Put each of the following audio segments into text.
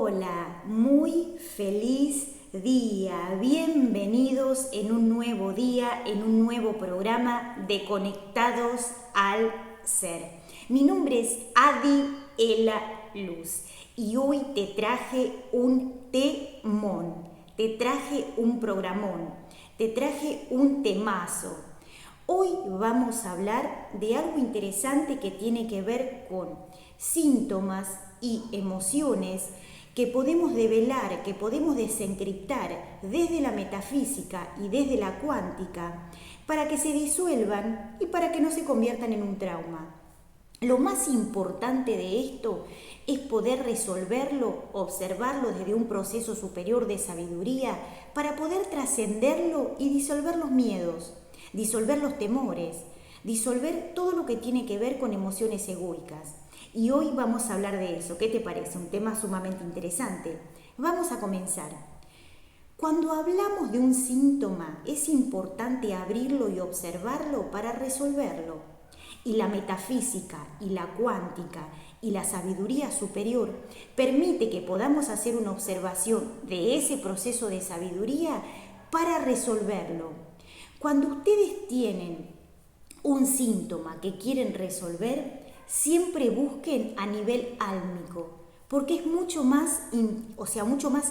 Hola, muy feliz día. Bienvenidos en un nuevo día, en un nuevo programa de Conectados al Ser. Mi nombre es Adi Ela Luz y hoy te traje un temón, te traje un programón, te traje un temazo. Hoy vamos a hablar de algo interesante que tiene que ver con síntomas y emociones que podemos develar, que podemos desencriptar desde la metafísica y desde la cuántica para que se disuelvan y para que no se conviertan en un trauma. Lo más importante de esto es poder resolverlo, observarlo desde un proceso superior de sabiduría para poder trascenderlo y disolver los miedos, disolver los temores, disolver todo lo que tiene que ver con emociones egoicas. Y hoy vamos a hablar de eso. ¿Qué te parece? Un tema sumamente interesante. Vamos a comenzar. Cuando hablamos de un síntoma, es importante abrirlo y observarlo para resolverlo. Y la metafísica y la cuántica y la sabiduría superior permite que podamos hacer una observación de ese proceso de sabiduría para resolverlo. Cuando ustedes tienen un síntoma que quieren resolver, siempre busquen a nivel álmico, porque es mucho más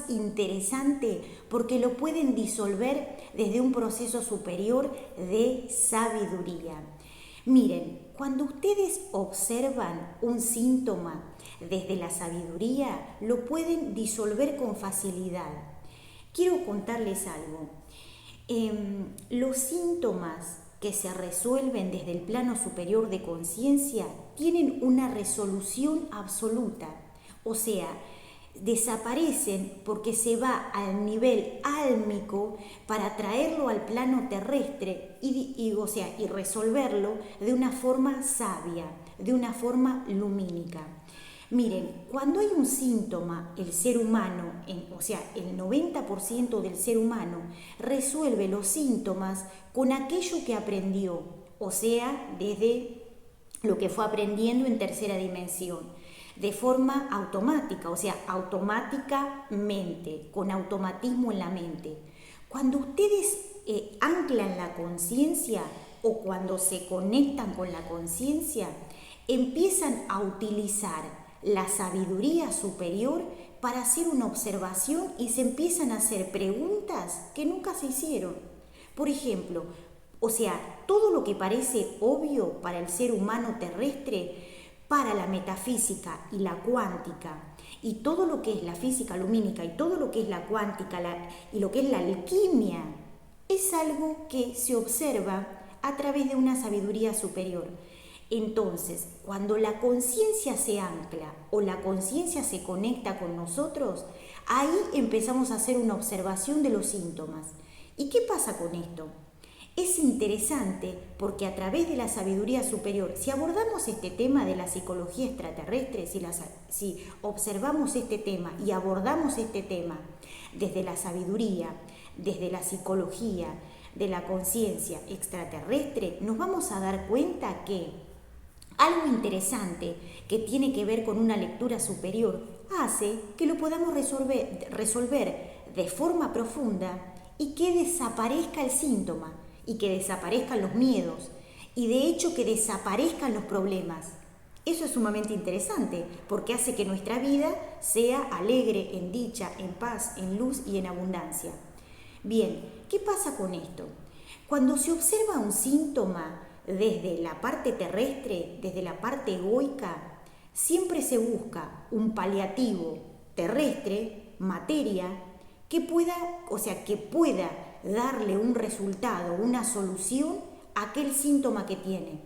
interesante, porque lo pueden disolver desde un proceso superior de sabiduría. Miren, cuando ustedes observan un síntoma desde la sabiduría, lo pueden disolver con facilidad. Quiero contarles algo. Los síntomas que se resuelven desde el plano superior de conciencia tienen una resolución absoluta, o sea, desaparecen porque se va al nivel álmico para traerlo al plano terrestre y resolverlo de una forma sabia, de una forma lumínica. Miren, cuando hay un síntoma, el ser humano, el 90% del ser humano resuelve los síntomas con aquello que aprendió, o sea, desde lo que fue aprendiendo en tercera dimensión, de forma automática, o sea, automáticamente, con automatismo en la mente. Cuando ustedes anclan la conciencia o cuando se conectan con la conciencia, empiezan a utilizar la sabiduría superior para hacer una observación y se empiezan a hacer preguntas que nunca se hicieron. Por ejemplo, todo lo que parece obvio para el ser humano terrestre, para la metafísica y la cuántica, y todo lo que es la física lumínica y todo lo que es la cuántica y lo que es la alquimia, es algo que se observa a través de una sabiduría superior. Entonces, cuando la conciencia se ancla o la conciencia se conecta con nosotros, ahí empezamos a hacer una observación de los síntomas. ¿Y qué pasa con esto? Es interesante porque a través de la sabiduría superior, si abordamos este tema de la psicología extraterrestre, si observamos este tema y abordamos este tema desde la sabiduría, desde la psicología, de la conciencia extraterrestre, nos vamos a dar cuenta que algo interesante que tiene que ver con una lectura superior hace que lo podamos resolver de forma profunda y que desaparezca el síntoma y que desaparezcan los miedos y de hecho que desaparezcan los problemas. Eso es sumamente interesante porque hace que nuestra vida sea alegre, en dicha, en paz, en luz y en abundancia. Bien, ¿qué pasa con esto? Cuando se observa un síntoma desde la parte terrestre, desde la parte egoica, siempre se busca un paliativo terrestre, materia, que pueda darle un resultado, una solución a aquel síntoma que tiene.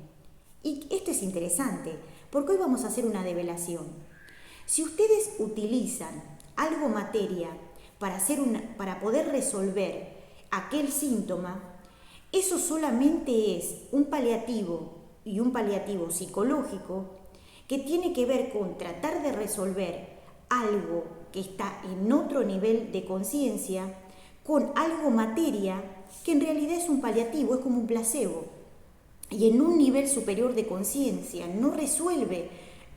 Y esto es interesante, porque hoy vamos a hacer una develación. Si ustedes utilizan algo materia para poder resolver aquel síntoma, eso solamente es un paliativo y un paliativo psicológico que tiene que ver con tratar de resolver algo que está en otro nivel de conciencia con algo materia que en realidad es un paliativo, es como un placebo. Y en un nivel superior de conciencia no resuelve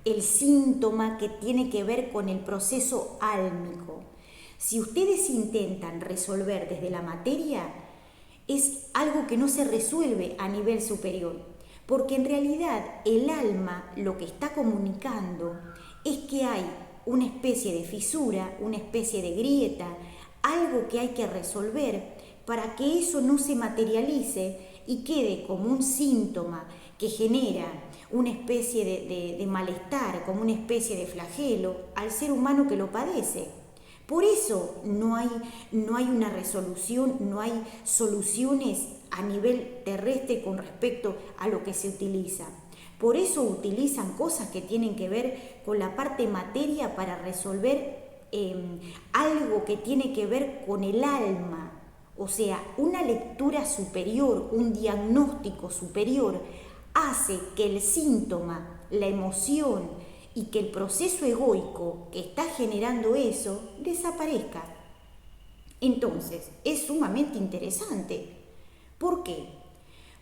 el síntoma que tiene que ver con el proceso álmico. Si ustedes intentan resolver desde la materia, es algo que no se resuelve a nivel superior, porque en realidad el alma lo que está comunicando es que hay una especie de fisura, una especie de grieta, algo que hay que resolver para que eso no se materialice y quede como un síntoma que genera una especie de malestar, como una especie de flagelo al ser humano que lo padece. Por eso no hay una resolución, no hay soluciones a nivel terrestre con respecto a lo que se utiliza. Por eso utilizan cosas que tienen que ver con la parte materia para resolver algo que tiene que ver con el alma. O sea, una lectura superior, un diagnóstico superior hace que el síntoma, la emoción y que el proceso egoico que está generando eso desaparezca. Entonces, es sumamente interesante. ¿Por qué?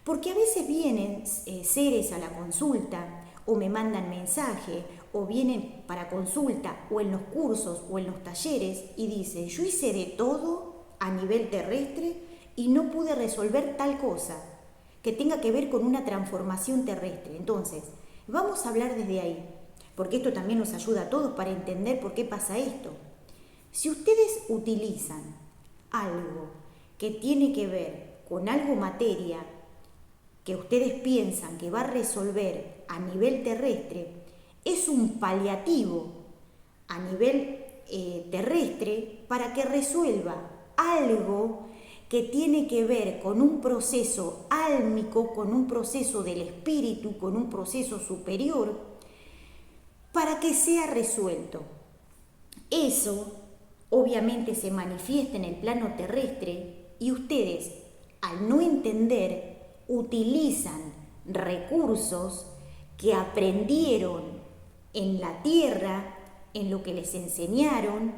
Porque a veces vienen seres a la consulta o me mandan mensaje o vienen para consulta o en los cursos o en los talleres y dicen, yo hice de todo a nivel terrestre y no pude resolver tal cosa que tenga que ver con una transformación terrestre. Entonces, vamos a hablar desde ahí, porque esto también nos ayuda a todos para entender por qué pasa esto. Si ustedes utilizan algo que tiene que ver con algo materia, que ustedes piensan que va a resolver a nivel terrestre, es un paliativo a nivel terrestre para que resuelva algo que tiene que ver con un proceso álmico, con un proceso del espíritu, con un proceso superior, para que sea resuelto. Eso obviamente se manifiesta en el plano terrestre y ustedes, al no entender, utilizan recursos que aprendieron en la tierra, en lo que les enseñaron,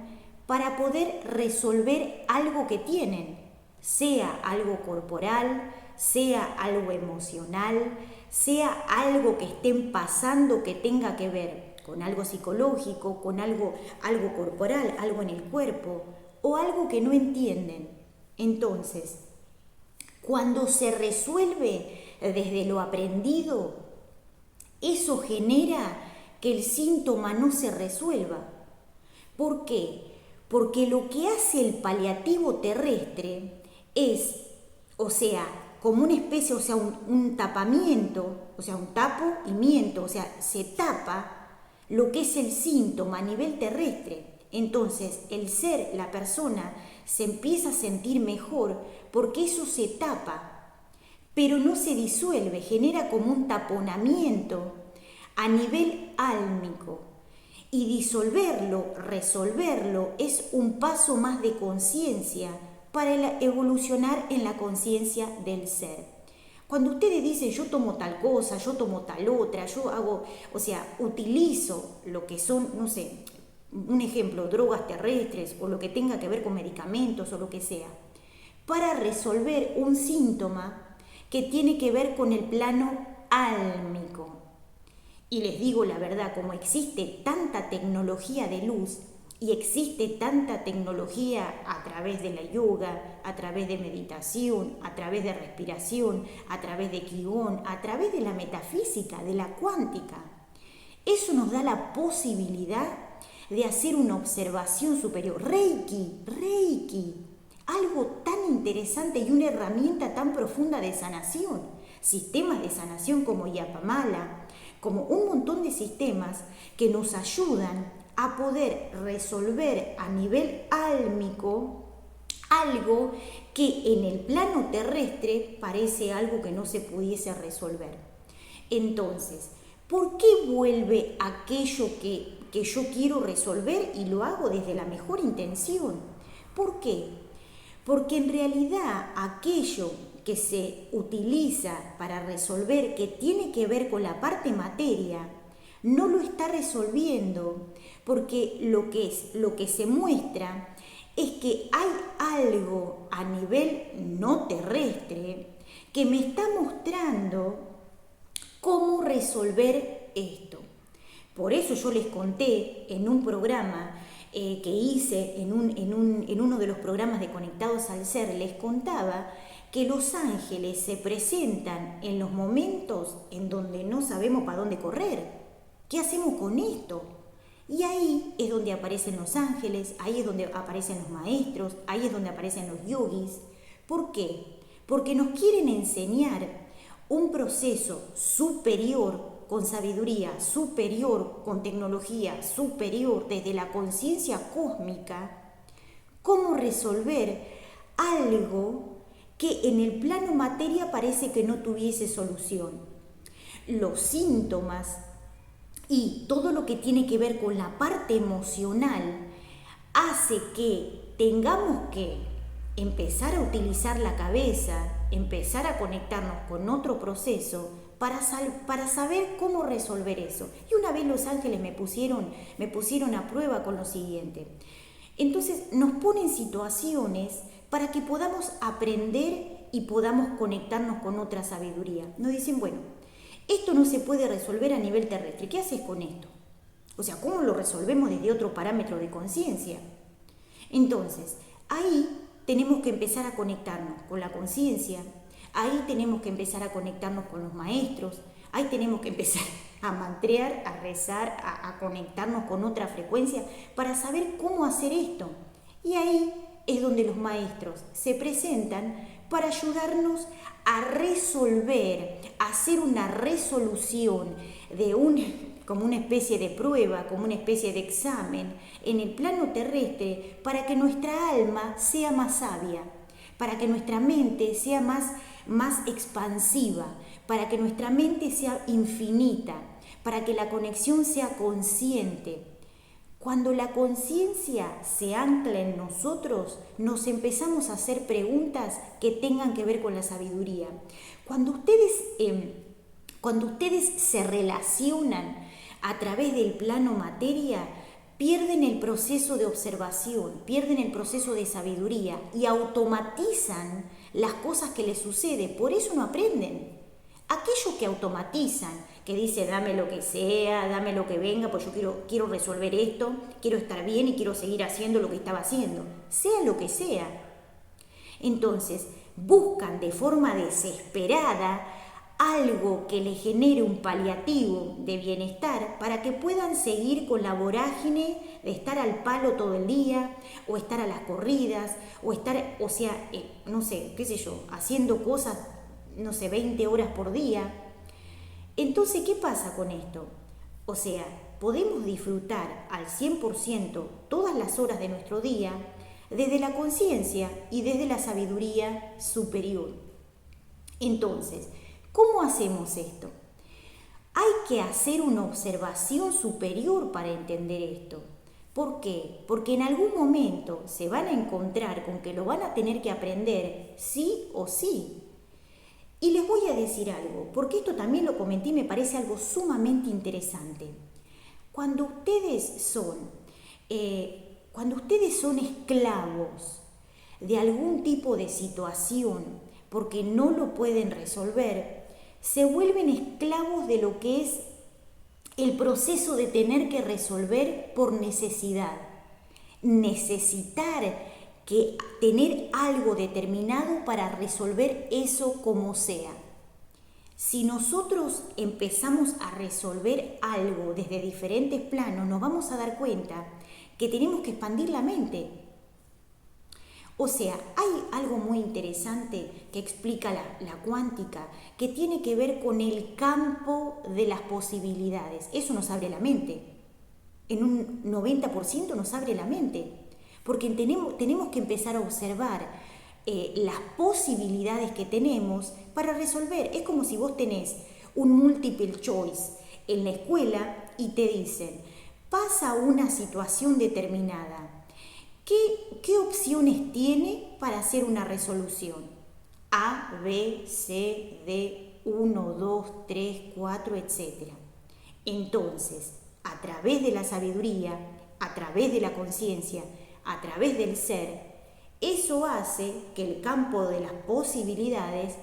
para poder resolver algo que tienen, sea algo corporal, sea algo emocional, sea algo que estén pasando que tenga que ver con algo psicológico, con algo corporal, algo en el cuerpo, o algo que no entienden. Entonces, cuando se resuelve desde lo aprendido, eso genera que el síntoma no se resuelva. ¿Por qué? Porque lo que hace el paliativo terrestre es, o sea, como una especie, o sea, un tapamiento, o sea, un tapo y miento, o sea, se tapa lo que es el síntoma a nivel terrestre. Entonces, el ser, la persona, se empieza a sentir mejor porque eso se tapa, pero no se disuelve, genera como un taponamiento a nivel álmico. Y disolverlo, resolverlo, es un paso más de conciencia para evolucionar en la conciencia del ser. Cuando ustedes dicen yo tomo tal cosa, yo tomo tal otra, yo hago, o sea, utilizo lo que son, no sé, un ejemplo, drogas terrestres o lo que tenga que ver con medicamentos o lo que sea, para resolver un síntoma que tiene que ver con el plano álmico. Y les digo la verdad, como existe tanta tecnología de luz y existe tanta tecnología a través de la yoga, a través de meditación, a través de respiración, a través de Qigong, a través de la metafísica, de la cuántica, eso nos da la posibilidad de hacer una observación superior. Reiki, algo tan interesante y una herramienta tan profunda de sanación. Sistemas de sanación como Yapamala, como un montón de sistemas que nos ayudan a poder resolver a nivel álmico algo que en el plano terrestre parece algo que no se pudiese resolver. Entonces, ¿por qué vuelve aquello que yo quiero resolver y lo hago desde la mejor intención? ¿Por qué? Porque en realidad aquello que se utiliza para resolver, que tiene que ver con la parte materia, no lo está resolviendo, porque lo que se muestra es que hay algo a nivel no terrestre que me está mostrando cómo resolver esto. Por eso yo les conté en un programa que hice, en uno de los programas de Conectados al Ser, les contaba que los ángeles se presentan en los momentos en donde no sabemos para dónde correr. ¿Qué hacemos con esto? Y ahí es donde aparecen los ángeles, ahí es donde aparecen los maestros, ahí es donde aparecen los yogis. ¿Por qué? Porque nos quieren enseñar un proceso superior, con sabiduría superior, con tecnología superior, desde la conciencia cósmica, cómo resolver algo que en el plano materia parece que no tuviese solución. Los síntomas y todo lo que tiene que ver con la parte emocional hace que tengamos que empezar a utilizar la cabeza, empezar a conectarnos con otro proceso para saber cómo resolver eso. Y una vez los ángeles me pusieron a prueba con lo siguiente. Entonces nos ponen situaciones para que podamos aprender y podamos conectarnos con otra sabiduría. Nos dicen, bueno, esto no se puede resolver a nivel terrestre. ¿Qué haces con esto? O sea, ¿cómo lo resolvemos desde otro parámetro de conciencia? Entonces, ahí tenemos que empezar a conectarnos con la conciencia, ahí tenemos que empezar a conectarnos con los maestros, ahí tenemos que empezar a mantrear, a rezar, a conectarnos con otra frecuencia para saber cómo hacer esto. Y ahí es donde los maestros se presentan para ayudarnos a resolver, a hacer una resolución como una especie de prueba, como una especie de examen en el plano terrestre para que nuestra alma sea más sabia, para que nuestra mente sea más expansiva, para que nuestra mente sea infinita, para que la conexión sea consciente. Cuando la conciencia se ancla en nosotros, nos empezamos a hacer preguntas que tengan que ver con la sabiduría. Cuando ustedes se relacionan a través del plano materia, pierden el proceso de observación, pierden el proceso de sabiduría y automatizan las cosas que les suceden. Por eso no aprenden. Aquellos que automatizan, que dicen dame lo que sea, dame lo que venga, pues yo quiero resolver esto, quiero estar bien y quiero seguir haciendo lo que estaba haciendo, sea lo que sea. Entonces, buscan de forma desesperada algo que les genere un paliativo de bienestar para que puedan seguir con la vorágine de estar al palo todo el día, o estar a las corridas, o estar, no sé, qué sé yo, haciendo cosas, 20 horas por día. Entonces, ¿qué pasa con esto? O sea, podemos disfrutar al 100% todas las horas de nuestro día desde la conciencia y desde la sabiduría superior. Entonces, ¿cómo hacemos esto? Hay que hacer una observación superior para entender esto. ¿Por qué? Porque en algún momento se van a encontrar con que lo van a tener que aprender sí o sí. Y les voy a decir algo, porque esto también lo comenté y me parece algo sumamente interesante. Cuando ustedes son esclavos de algún tipo de situación porque no lo pueden resolver, se vuelven esclavos de lo que es el proceso de tener que resolver por necesidad. Necesitar que tener algo determinado para resolver eso como sea. Si nosotros empezamos a resolver algo desde diferentes planos, nos vamos a dar cuenta que tenemos que expandir la mente. O sea, hay algo muy interesante que explica la cuántica, que tiene que ver con el campo de las posibilidades. Eso nos abre la mente. En un 90% nos abre la mente. Porque tenemos que empezar a observar las posibilidades que tenemos para resolver. Es como si vos tenés un multiple choice en la escuela y te dicen, pasa una situación determinada. ¿Qué opciones tiene para hacer una resolución? A, B, C, D, 1, 2, 3, 4, etc. Entonces, a través de la sabiduría, a través de la conciencia, a través del ser, eso hace que el campo de las posibilidades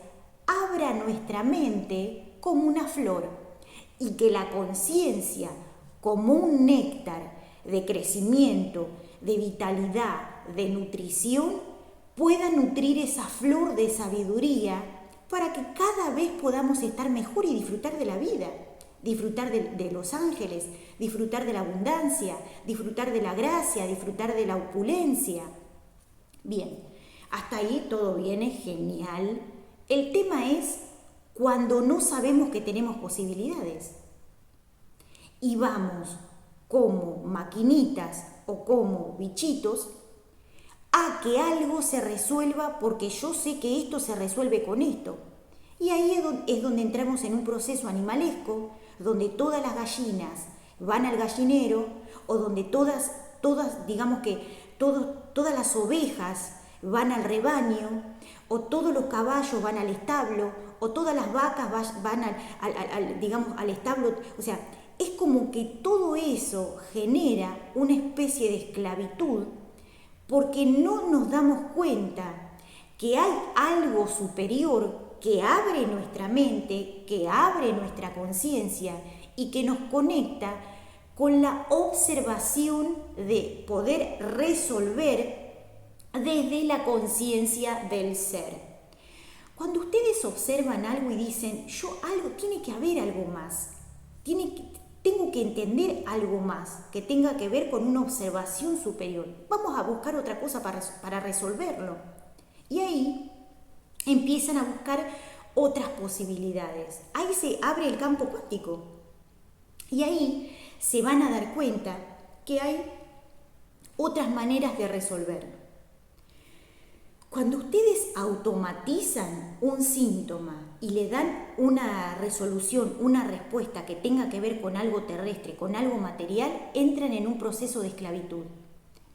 abra nuestra mente como una flor y que la conciencia como un néctar de crecimiento, de vitalidad, de nutrición, pueda nutrir esa flor de sabiduría para que cada vez podamos estar mejor y disfrutar de la vida, disfrutar de los ángeles, disfrutar de la abundancia, disfrutar de la gracia, disfrutar de la opulencia. Bien, hasta ahí todo viene genial. El tema es cuando no sabemos que tenemos posibilidades y vamos como maquinitas o como bichitos a que algo se resuelva porque yo sé que esto se resuelve con esto. Y ahí es donde entramos en un proceso animalesco, donde todas las gallinas van al gallinero o donde todas digamos que todas las ovejas van al rebaño o todos los caballos van al establo o todas las vacas van al establo. O sea, es como que todo eso genera una especie de esclavitud porque no nos damos cuenta que hay algo superior que abre nuestra mente, que abre nuestra conciencia y que nos conecta con la observación de poder resolver desde la conciencia del ser. Cuando ustedes observan algo y dicen, tiene que haber algo más, tengo que entender algo más que tenga que ver con una observación superior. Vamos a buscar otra cosa para resolverlo. Y ahí empiezan a buscar otras posibilidades. Ahí se abre el campo cuántico. Y ahí se van a dar cuenta que hay otras maneras de resolverlo. Cuando ustedes automatizan un síntoma y le dan una resolución, una respuesta que tenga que ver con algo terrestre, con algo material, entran en un proceso de esclavitud,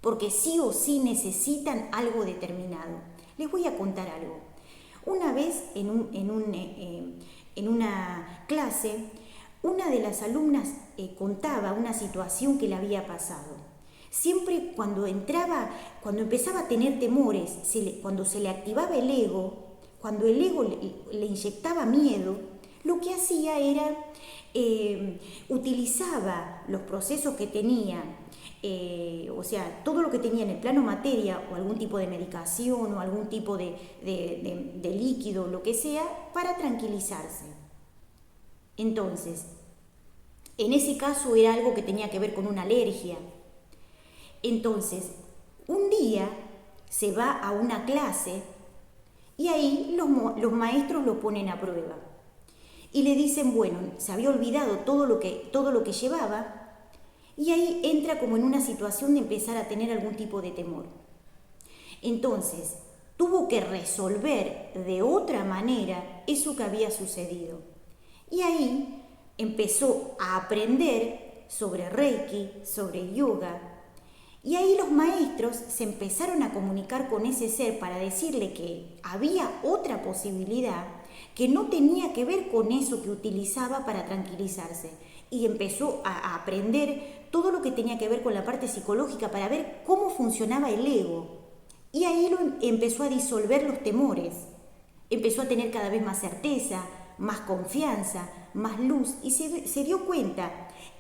porque sí o sí necesitan algo determinado. Les voy a contar algo. Una vez en una clase, una de las alumnas contaba una situación que le había pasado. Siempre cuando empezaba a tener temores, cuando se le activaba el ego, cuando el ego le inyectaba miedo, lo que hacía era utilizaba los procesos que tenía, o sea, todo lo que tenía en el plano materia o algún tipo de medicación o algún tipo de líquido, lo que sea, para tranquilizarse. Entonces, en ese caso era algo que tenía que ver con una alergia. Entonces, un día se va a una clase y ahí los maestros lo ponen a prueba. Y le dicen, bueno, se había olvidado todo lo que llevaba y ahí entra como en una situación de empezar a tener algún tipo de temor. Entonces, tuvo que resolver de otra manera eso que había sucedido. Y ahí empezó a aprender sobre Reiki, sobre yoga. Y ahí los maestros se empezaron a comunicar con ese ser para decirle que había otra posibilidad que no tenía que ver con eso que utilizaba para tranquilizarse. Y empezó a aprender todo lo que tenía que ver con la parte psicológica para ver cómo funcionaba el ego. Y ahí empezó a disolver los temores. Empezó a tener cada vez más certeza, más confianza, más luz. Y se dio cuenta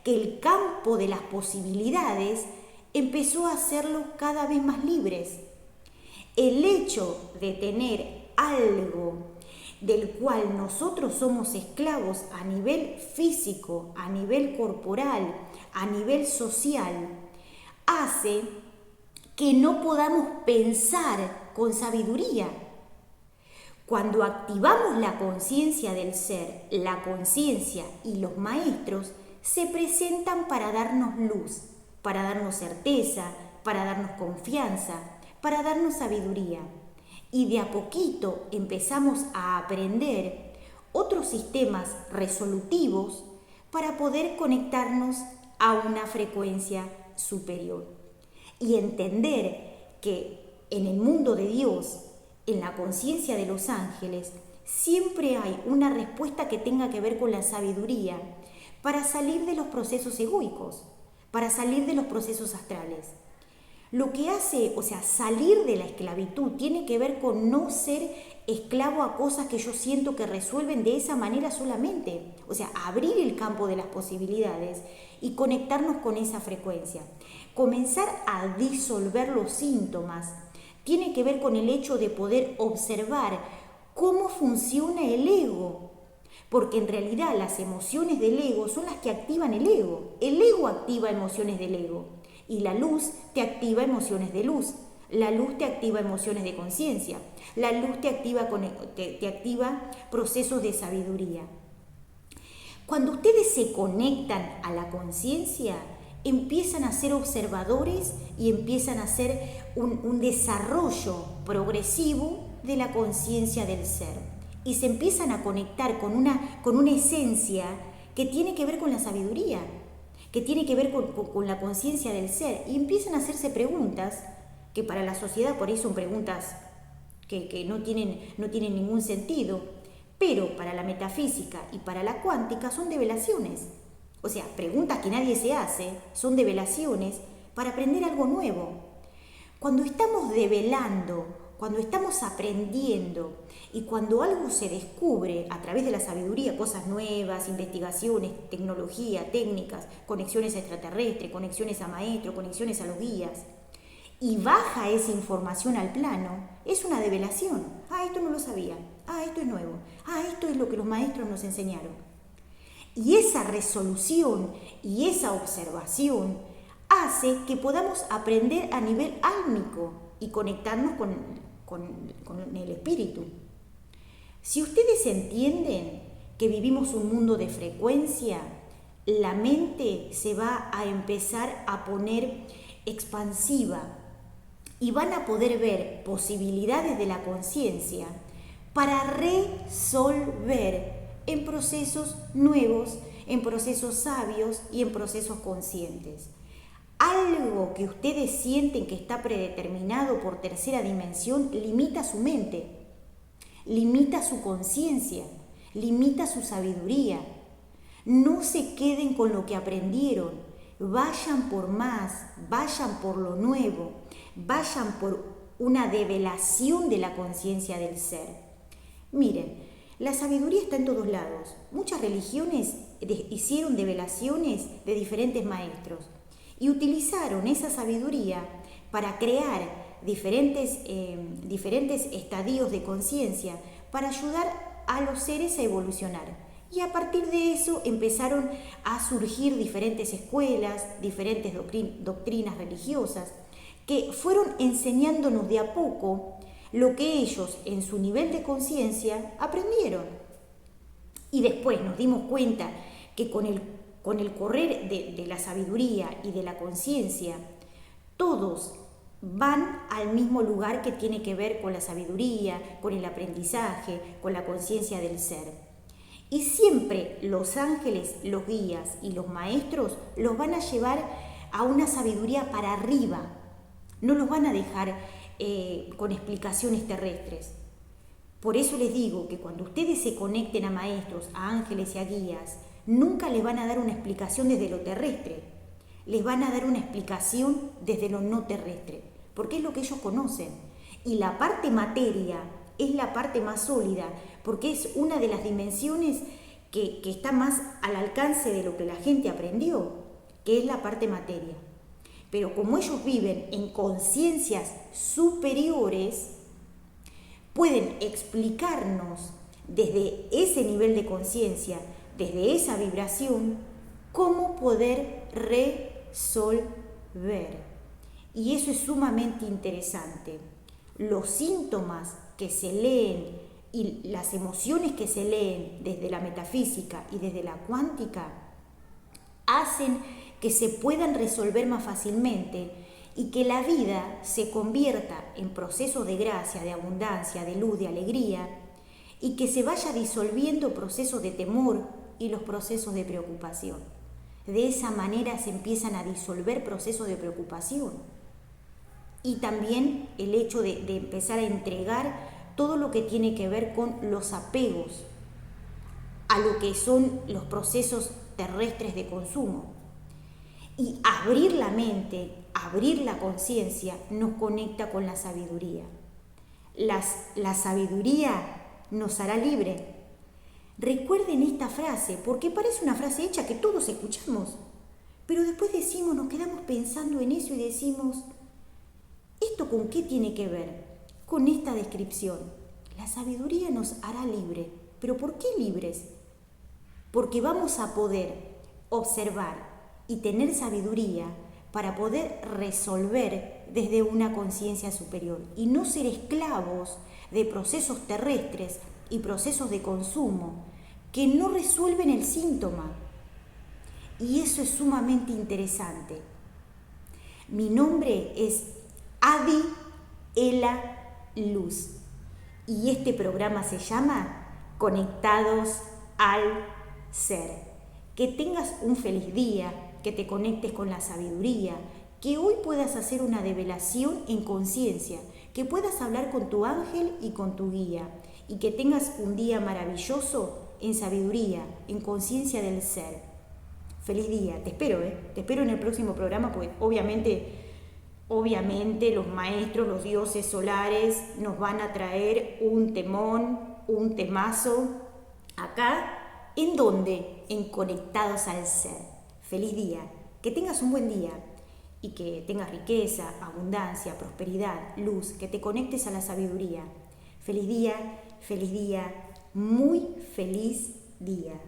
que el campo de las posibilidades empezó a hacerlos cada vez más libres. El hecho de tener algo del cual nosotros somos esclavos a nivel físico, a nivel corporal, a nivel social, hace que no podamos pensar con sabiduría. Cuando activamos la conciencia del ser, la conciencia y los maestros se presentan para darnos luz, para darnos certeza, para darnos confianza, para darnos sabiduría. Y de a poquito empezamos a aprender otros sistemas resolutivos para poder conectarnos a una frecuencia superior. Y entender que en el mundo de Dios, en la conciencia de los ángeles, siempre hay una respuesta que tenga que ver con la sabiduría para salir de los procesos egoicos, para salir de los procesos astrales. Lo que hace, o sea, salir de la esclavitud tiene que ver con no ser esclavo a cosas que yo siento que resuelven de esa manera solamente. O sea, abrir el campo de las posibilidades y conectarnos con esa frecuencia. Comenzar a disolver los síntomas tiene que ver con el hecho de poder observar cómo funciona el ego. Porque en realidad las emociones del ego son las que activan el ego. El ego activa emociones del ego. Y la luz te activa emociones de luz. La luz te activa emociones de conciencia. La luz te activa procesos de sabiduría. Cuando ustedes se conectan a la conciencia, empiezan a ser observadores y empiezan a hacer un desarrollo progresivo de la conciencia del ser. Y se empiezan a conectar con una esencia que tiene que ver con la sabiduría, que tiene que ver con la conciencia del ser, y empiezan a hacerse preguntas que para la sociedad por ahí son preguntas que no tienen ningún sentido, pero para la metafísica y para la cuántica son develaciones. O sea, preguntas que nadie se hace son develaciones para aprender algo nuevo. Cuando estamos develando, cuando estamos aprendiendo y cuando algo se descubre a través de la sabiduría, cosas nuevas, investigaciones, tecnología, técnicas, conexiones extraterrestres, conexiones a maestros, conexiones a los guías, y baja esa información al plano, es una develación. Ah, esto no lo sabía. Ah, esto es nuevo. Ah, esto es lo que los maestros nos enseñaron. Y esa resolución y esa observación hace que podamos aprender a nivel álmico y conectarnos con el espíritu. Si ustedes entienden que vivimos un mundo de frecuencia, la mente se va a empezar a poner expansiva y van a poder ver posibilidades de la conciencia para resolver en procesos nuevos, en procesos sabios y en procesos conscientes. Algo que ustedes sienten que está predeterminado por tercera dimensión limita su mente, limita su conciencia, limita su sabiduría. No se queden con lo que aprendieron, vayan por más, vayan por lo nuevo, vayan por una develación de la conciencia del ser. Miren, la sabiduría está en todos lados. Muchas religiones hicieron develaciones de diferentes maestros y utilizaron esa sabiduría para crear diferentes estadios de conciencia para ayudar a los seres a evolucionar. Y a partir de eso empezaron a surgir diferentes escuelas, diferentes doctrinas religiosas que fueron enseñándonos de a poco lo que ellos en su nivel de conciencia aprendieron. Y después nos dimos cuenta que con el correr de la sabiduría y de la conciencia, todos van al mismo lugar que tiene que ver con la sabiduría, con el aprendizaje, con la conciencia del ser. Y siempre los ángeles, los guías y los maestros los van a llevar a una sabiduría para arriba. No los van a dejar con explicaciones terrestres. Por eso les digo que cuando ustedes se conecten a maestros, a ángeles y a guías, nunca les van a dar una explicación desde lo terrestre. Les van a dar una explicación desde lo no terrestre, porque es lo que ellos conocen. Y la parte materia es la parte más sólida, porque es una de las dimensiones que está más al alcance de lo que la gente aprendió, que es la parte materia. Pero como ellos viven en conciencias superiores, pueden explicarnos desde ese nivel de conciencia, desde esa vibración, cómo poder resolver. Y eso es sumamente interesante. Los síntomas que se leen y las emociones que se leen desde la metafísica y desde la cuántica hacen que se puedan resolver más fácilmente y que la vida se convierta en procesos de gracia, de abundancia, de luz, de alegría, y que se vaya disolviendo procesos de temor y los procesos de preocupación. De esa manera se empiezan a disolver procesos de preocupación. Y también el hecho de empezar a entregar todo lo que tiene que ver con los apegos a lo que son los procesos terrestres de consumo. Y abrir la mente, abrir la conciencia, nos conecta con la sabiduría. La sabiduría nos hará libre. Recuerden esta frase, porque parece una frase hecha que todos escuchamos, pero después decimos, nos quedamos pensando en eso y decimos, ¿esto con qué tiene que ver? Con esta descripción. La sabiduría nos hará libre. ¿Pero por qué libres? Porque vamos a poder observar y tener sabiduría para poder resolver desde una conciencia superior y no ser esclavos de procesos terrestres y procesos de consumo que no resuelven el síntoma. Y eso es sumamente interesante. Mi nombre es Adi Ela Luz y este programa se llama Conectados al Ser. Que tengas un feliz día, que te conectes con la sabiduría, que hoy puedas hacer una develación en conciencia, que puedas hablar con tu ángel y con tu guía y que tengas un día maravilloso en sabiduría, en conciencia del ser. Feliz día, te espero en el próximo programa, porque obviamente los maestros, los dioses solares nos van a traer un temón, un temazo, acá, ¿en dónde? En Conectados al Ser. Feliz día, que tengas un buen día y que tengas riqueza, abundancia, prosperidad, luz, que te conectes a la sabiduría. Feliz día, muy feliz día.